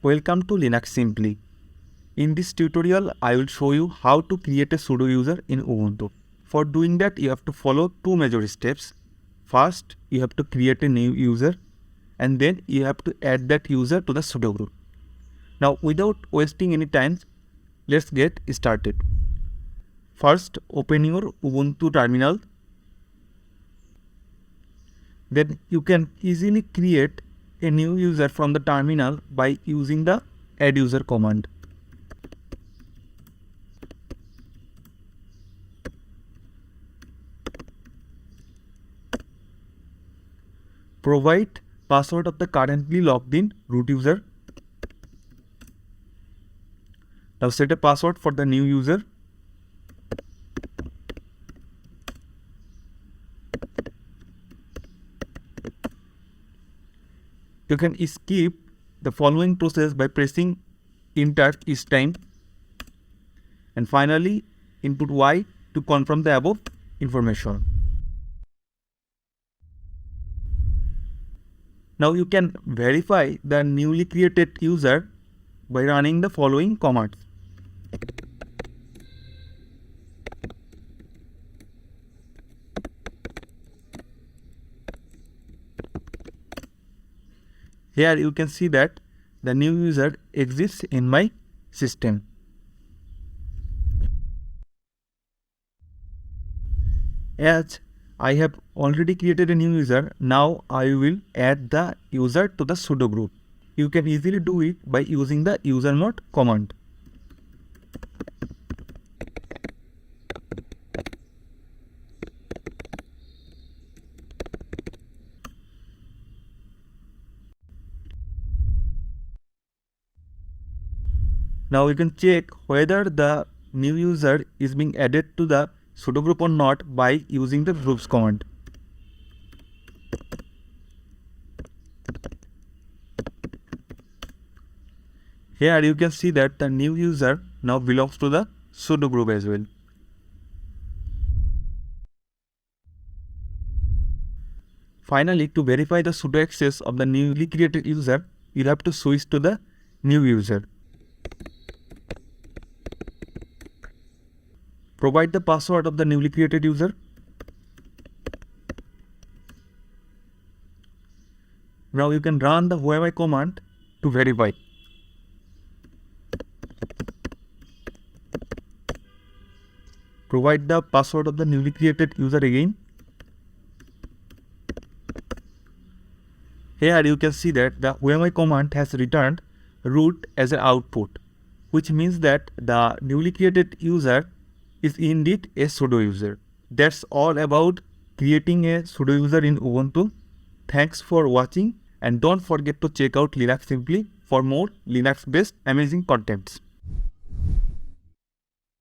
Welcome to LinuxSimply. In this tutorial, I will show you how to create a sudo user in Ubuntu. For doing that, you have to follow two major steps. First, you have to create a new user, and then you have to add that user to the sudo group. Now, without wasting any time, let's get started. First, open your Ubuntu terminal. Then you can easily create a new user from the terminal by using the adduser command. Provide password of the currently logged in root user. Now set a password for the new user. You can skip the following process by pressing enter each time. And finally, input Y to confirm the above information. Now you can verify the newly created user by running the following commands. Here you can see that the new user exists in my system. As I have already created a new user, now I will add the user to the sudo group. You can easily do it by using the usermod command. Now you can check whether the new user is being added to the sudo group or not by using the groups command. Here you can see that the new user now belongs to the sudo group as well. Finally, to verify the sudo access of the newly created user, you have to switch to the new user. Provide the password of the newly created user. Now you can run the whoami command to verify. Provide the password of the newly created user again. Here you can see that the whoami command has returned root as an output, which means that the newly created user is indeed a sudo user. That's all about creating a sudo user in Ubuntu. Thanks for watching, and don't forget to check out LinuxSimply for more Linux based amazing contents.